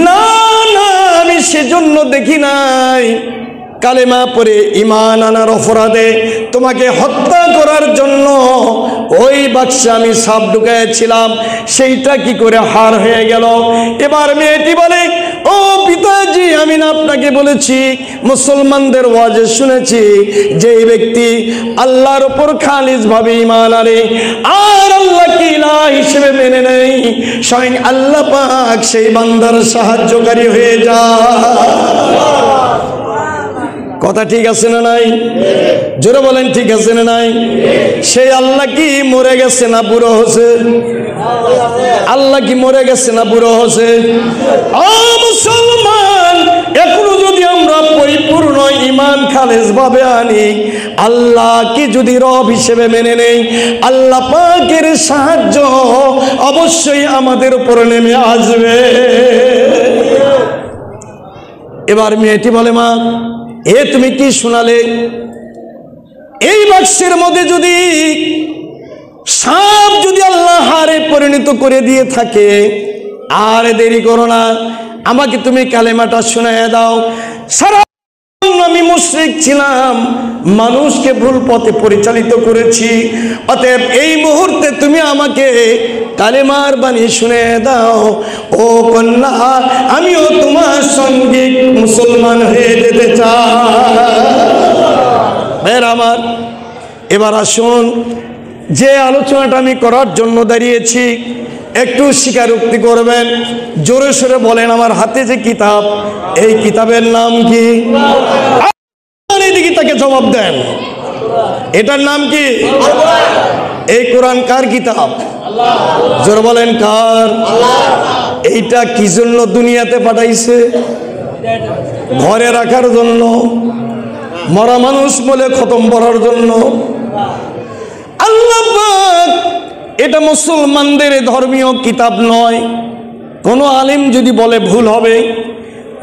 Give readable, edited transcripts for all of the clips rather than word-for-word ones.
না না, আমি সেজন্য দেখি নাই। কালেমা পড়ে ঈমান আনার অপরাধে তোমাকে হত্যা করার জন্য ওই বাক্সে আমি সাপ ঢুকাইছিলাম, সেইটা কি করে হার হয়ে গেল? এবার মেয়েটি বলে, ও পিতাজি, আমি না আপনাকে বলেছি, মুসলমানদের ওয়াজে শুনেছি যে ব্যক্তি আল্লাহর উপর খালিস ভাবে ঈমান আনে আর আল্লাহকে ইলাহ হিসেবে মেনে নেয়, স্বয়ং আল্লাহ পাক সেই বান্দার সাহায্যকারী হয়ে যায়। কথা ঠিক আছে না নাই? জোরে বলেন ঠিক আছে না নাই? সেই আল্লাহ কি মরে গেছে না বুড়ো হচ্ছে? আল্লাহ কি মরে গেছে না বুড়ো হচ্ছে? ও মুসলমান, এখনো যদি আমরা পরিপূর্ণ ঈমান খালেস ভাবে আনি, আল্লাহকে যদি রব হিসেবে মেনে নেই, আল্লাহ পাকের সাহায্য অবশ্যই আমাদের উপর নেমে আসবে। এবার মেয়েটি বলে, মা তুমি কি শোনালে? এই বাক্সের মধ্যে যদি সাপ যদি আল্লাহ হারে পরিণত করে দিয়ে থাকে, আর দেরি করো না, আমাকে তুমি কালেমাটা শোনায় দাও। সারা আমি মুশরিক ছিলাম, মানুষকে ভুল পথে পরিচালিত করেছি, অতএব এই মুহূর্তে তুমি আমাকে কালেমার বাণী শুনে দাও। ও কন্যা, আমিও তোমার সঙ্গে মুসলমান হয়ে যেতে চাই। আমার এবার আসুন, যে আলোচনাটা আমি করার জন্য দাঁড়িয়েছি, একটু স্বীকারোক্তি করবেন, জোরে সোরে বলেন আমার হাতে যে কিতাব, এই কিতাবের নাম কি? এদিকে তাকে জবাব দেন, এটার নাম কি? এই কোরআন কার কিতাব? জোরে বলেন কার? এইটা কি জন্য দুনিয়াতে পাঠাইছে? ঘরে রাখার জন্য? মরা মানুষ বলে খতম করার জন্য? আল্লাহ পাক এটা মুসলমানদের ধর্মীয় কিতাব নয়। কোনো আলেম যদি বলে ভুল হবে,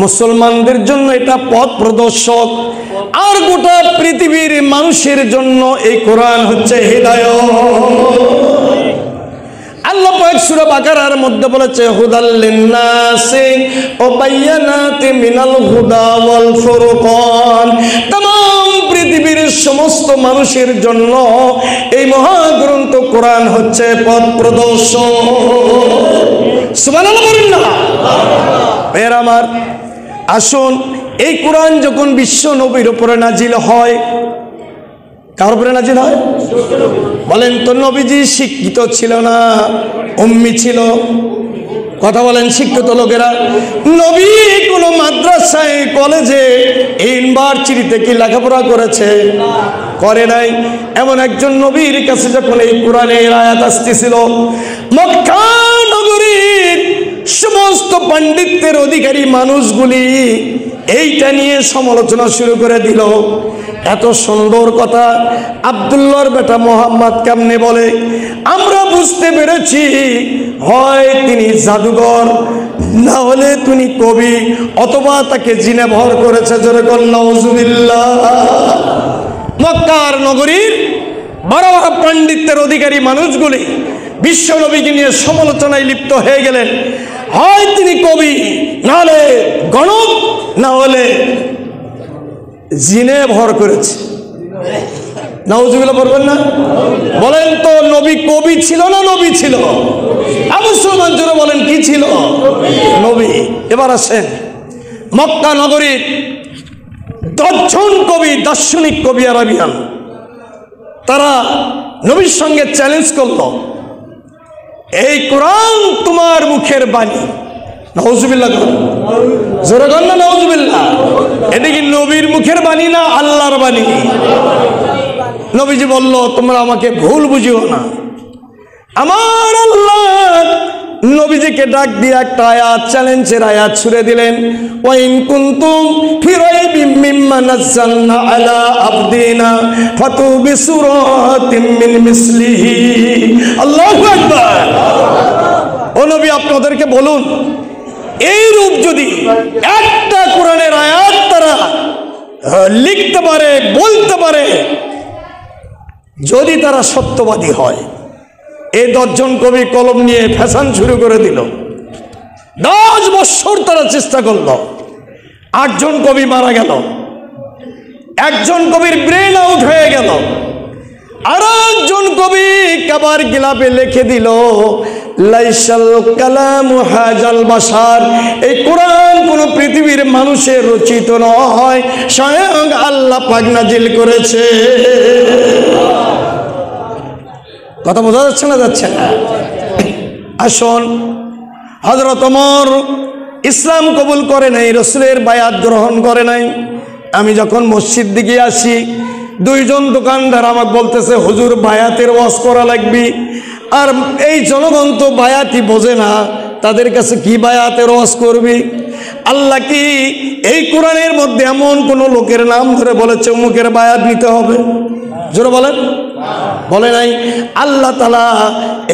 মুসলমানদের জন্য এটা পথ প্রদর্শক, আর গোটা পৃথিবীর মানুষের জন্য এই কোরআন হচ্ছে হিদায়াত। আল্লাহ পাক সূরা বাকারার মধ্যে বলেছে, হুদাল লিন্নাসি ওয়া বায়্যানাতিন মিনাল হুদা ওয়াল ফুরকান। तमाम পৃথিবীর সমস্ত মানুষের জন্য এই মহাগ্রন্থ কোরআন হচ্ছে পথ প্রদর্শক। সুবহানাল্লাহ বলেন না? ভাইরা আমার, আসুন, এই কোরআন যখন বিশ্ব নবীর উপরে নাজিল হয়, কার উপরে নাজিল হয়? বলেন তো, নবীজি শিক্ষিত ছিল না উম্মি ছিল? কথা বলেন, শিক্ষিত লোকেরা? নবী কোন মাদ্রাসায়, কলেজে, ইউনিভার্সিটিতে কি লেখাপড়া করেছে? করে নাই। এমন একজন নবীর কাছে যখন এই কোরআনের আয়াত আসতেছিল, মক্কা নগরীর সমস্ত পণ্ডিতের অধিকারী মানুষগুলি এইটা নিয়ে সমালোচনা শুরু করে দিল। এত সুন্দর কথা আব্দুল্লাহর বেটা মোহাম্মদ কেমনে বলে? আমরা বুঝতে পেরেছি, হয় তিনি জাদুঘর, না হলে তিনি কবি, অথবা তাকে জিনে ভর করেছে। জোরে বল নাউজুবিল্লাহ। মক্কার নগরীর বড় বড় পণ্ডিতের অধিকারী মানুষগুলি বিশ্ব নবীকে নিয়ে সমালোচনায় লিপ্ত হয়ে গেলেন। হয় তিনি কবি, না হলে গণক, না হলে জিনে ভর করেছে। নাউজুবিল্লাহ বলবেন না? বলেন তো, নবী কবি ছিল না নবী ছিল? মুসলমান জোরে বলেন, কি ছিল? নবী। এবার আসেন, মক্কা নগরীর 10 জন কবি, দার্শনিক কবি আরবিয়ান, তারা নবীর সঙ্গে চ্যালেঞ্জ করলো, এই কোরআন তোমার মুখের বাণী। নাউজুবিল্লাহ, জোরে বলেন না নাউজুবিল্লাহ। এটা কি নবীর মুখের বাণী না আল্লাহর বাণী? নবীজি বলল, তোমরা আমাকে ভুল বুঝিও না, আমার আল্লাহ নবীজিকে ডাক দিয়ে একটা আয়াত, চ্যালেঞ্জের আয়াত ছুড়ে দিলেন। ওয়াইন কুনতুম ফি রাইবিম মিম্মা নাযালনা আলা আবদিনা ফাতু বিসূরাতিম মিন মিসলিহি। আল্লাহু আকবার। ও নবী, আপনাদেরকে বলুন, এই রূপ যদি একটা কোরআনের আয়াত তারা লিখতে পারে, বলতে পারে, যদি তারা সত্যবাদী হয়। এই 10 জন কবি কলম নিয়ে ফ্যাশন শুরু করে দিল। 10 বছর তারা চেষ্টা করলো, 8 জন কবি মারা গেল, একজন কবির ব্রেন আউট হয়ে গেল, আর একজন কবি কাবার গিলাপে লিখে দিল লাইসাল কালামু হাজাল বাশার, এই কোরআন কোন পৃথিবীর মানুষের রচিত নয়, স্বয়ং আল্লাহ পাক নাজিল করেছে। কথা বোঝা যাচ্ছে না? যাচ্ছে না? আসুন, হযরত ওমর ইসলাম কবুল করে নাই, রাসূলের বায়াত গ্রহণ করে নাই। আমি যখন মসজিদ দিকে আসি, 2 জন দোকানদার আমাকে বলতেছে হুজুর বায়াতের ওয়াজ করা লাগবে। আর এই জনগণ তো বায়াতই বোঝে না, তাদের কাছে কি বায়াতের ওয়াজ করবি? আল্লাহ কি এই কোরআনের মধ্যে এমন কোন লোকের নাম ধরে বলেছে অমুকের বায়াত নিতে হবে? জোরে বলেন, বলে নাই। আল্লাহ তাআলা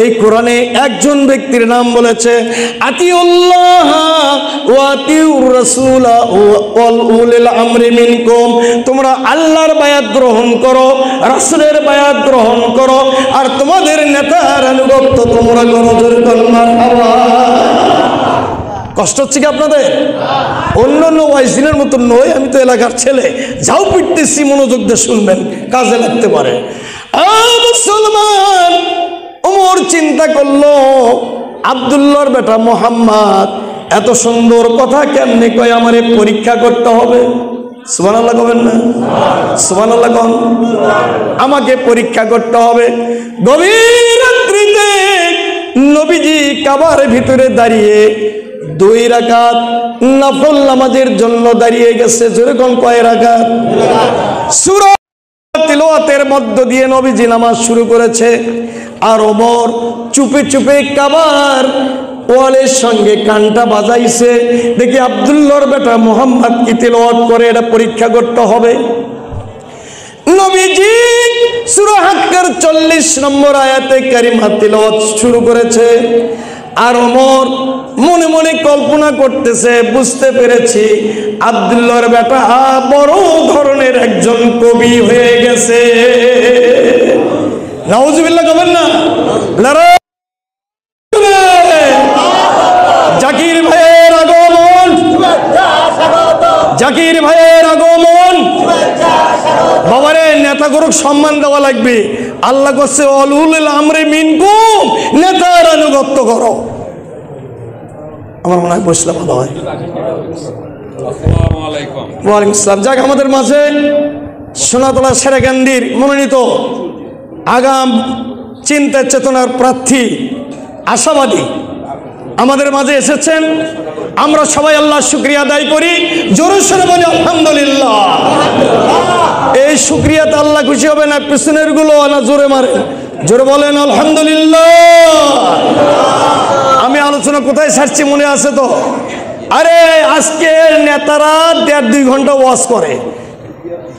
এই কোরআনে একজন ব্যক্তির নাম বলেছে, আতিউল্লাহ ওয়া আতিউর রাসূল ওয়া উলিল আমরি মিনকুম, তোমরা আল্লাহর বায়াত গ্রহণ করো, রাসূলের বায়াত গ্রহণ করো, আর তোমাদের নেতার আনুগত্য তোমরা করো। জোরে বলেন মারহাবা। কষ্ট হচ্ছে কি আপনাদের? অন্য অন্য ওয়াইজিনের মতো নয়, আমি তো এলাকার ছেলে, যাও পিটতেছি, মনোযোগ দিয়ে শুনবেন, কাজে লাগতে পারে। মুসলমান, ওমর চিন্তা করলো আব্দুল্লাহর বেটা মোহাম্মদ এত সুন্দর কথা কেমনে কয়, আমারে পরীক্ষা করতে হবে। সুবহানাল্লাহ কবেন না? সুবহানাল্লাহ কন। আমাকে পরীক্ষা করতে হবে। গভীর রাত্রিতে নবীজি কাবার ভিতরে দাঁড়িয়ে 2 রাকাত নফল নামাজের জন্য দাঁড়িয়ে গেছে। যেরকম কয় রাকাত? সূরা তিলাওয়াতের মধ্য দিয়ে নবীজি নামাজ শুরু করেছে, আর ওমর চুপে চুপে কাবার ওয়ালের সঙ্গে কানটা বাজাইছে, দেখি আব্দুল্লাহর বেটা মোহাম্মদ কি তিলাওয়াত করে, এটা পরীক্ষা করতে হবে। নবীজি সূরা হাক্কার 40 নম্বর আয়াতে কারিমা তিলাওয়াত শুরু করেছে, আর ওমর মনে মনে কল্পনা করতেছে, বুঝতে পেরেছি আব্দুল্লাহর বেটা বড় ধরনের একজন কবি হয়ে গেছে। নাউজুবিল্লাহ কবেন না? জাকির ভাইয়ের আগমন, জাকির ভাইয়ের আগমন। বাবারে, নেতা গরুক সম্মান দেওয়া লাগবে। আল্লাহ করছে উলিল আমরি মিনকুম, নেতার আনুগত্য করো। আমার মনে হয় বসলে ভালো হয়। ওয়ালাইকুম আসসালাম। যাক, আমাদের মাঝে সোনাতলা সেরাকান্দির মনোনীত আগাম চিন্তা চেতনার প্রার্থী, আশাবাদী আমাদের মাঝে এসেছেন। আমরা সবাই আল্লাহর শুকরিয়া আদায় করি। জোরে সোরে বলি আলহামদুলিল্লাহ। এই শুকরিয়াতে আল্লাহ খুশি হবে না পিছনের গুলো না জোরে মারে? জোরে বলেন আলহামদুলিল্লাহ। আমি আলোচনা কোথায় ছাড়ছি মনে আছে তো? আরে আজকে নেতারা 1.5-2 ঘন্টা ওয়াজ করে।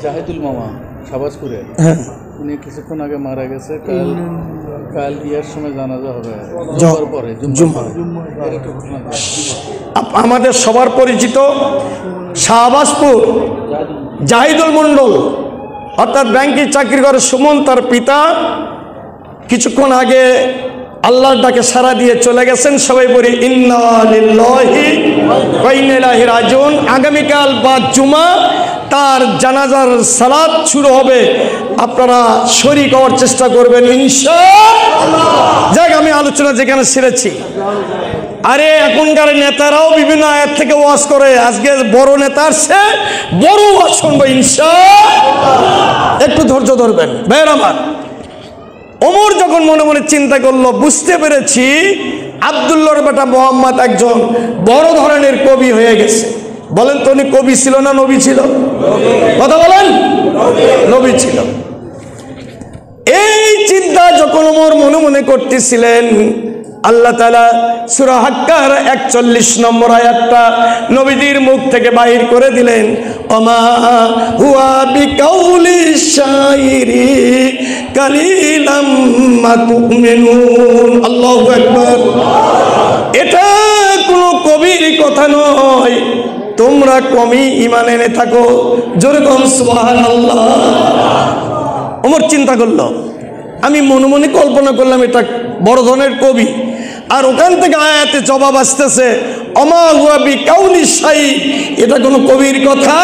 জাহিদুল মামা শাহবাজপুরে, উনি কিছুক্ষণ আগে মারা গেছে। কাল ইয়ার সময় জানাজা হবে, পরে জুম্মা। আমাদের সবার পরিচিত শাহবাজপুর জাহিদুল মন্ডল, অর্থাৎ ব্যাংকে চাকরি করে সুমন, তার পিতা কিছুক্ষণ আগে আল্লাহর ডাকে সাড়া দিয়ে চলে গেছেন। সবাই বলি ইন্না লিল্লাহি ওয়া ইন্না ইলাইহি রাজিউন। আগামীকাল বা জুমা তার জানাজার সালাত শুরু হবে, আপনারা শরীক হওয়ার চেষ্টা করবেন ইনশাআল্লাহ। যাক, আমি আলোচনা যেখানে ছেড়েছি, আরে এখনকার নেতারাও বিভিন্ন আয়াত থেকে ওয়াজ করে। আজকে বড় নেতার সে বড় ওয়াজ শুনবো ইনশাআল্লাহ। একটু ধৈর্য ধরবেন ভাইয়ের আমার। ওমর যখন মনে মনে চিন্তা করলো, বুঝতে পেরেছি আব্দুল্লাহর বেটা মোহাম্মদ একজন বড় ধরনের কবি হয়ে গেছে। বলেন তো, উনি কবি ছিল না নবী ছিল? কথা বলেন, নবী ছিল। এই চিন্তা যখন ওমর মনে মনে করতেছিলেন, আল্লাহ তাআলা সূরা হাক্কার 41 নম্বর আয়াতটা নবীজির মুখ থেকে বাহির করে দিলেন, ওমা হুয়া বিকাউলি শাইরি কালিলাম মা তুমিনুন। আল্লাহু আকবার। এটা কোনো কবির কথা নয়, তোমরা কমই ঈমান এনে থাকো। জোরে বল সুবহানাল্লাহ। ওমর চিন্তা করলো, আমি মনে মনে কল্পনা করলাম এটা বড় ধরনের কবি, আর ওখান থেকে আয়াতে জবাব আসতেছে অমা হুয়া বিকাউলি শাই, এটা কোনো কবির কথা।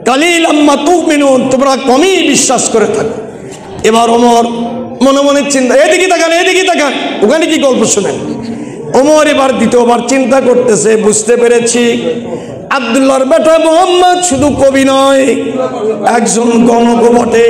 কালিলাম মা তুমিনুন, তোমরা কমই বিশ্বাস করে থাকো। এবার ওমর মনে মনে চিন্তা, এদিকে তাকান এদিকে তাকান, ওখানে কি গল্প শুনেন। ওমর এবার দ্বিতীয়বার চিন্তা করতেছে, বুঝতে পেরেছি আব্দুল্লাহর বেটা মুহাম্মদ শুধু কবি নয়, একজন গণক বটে।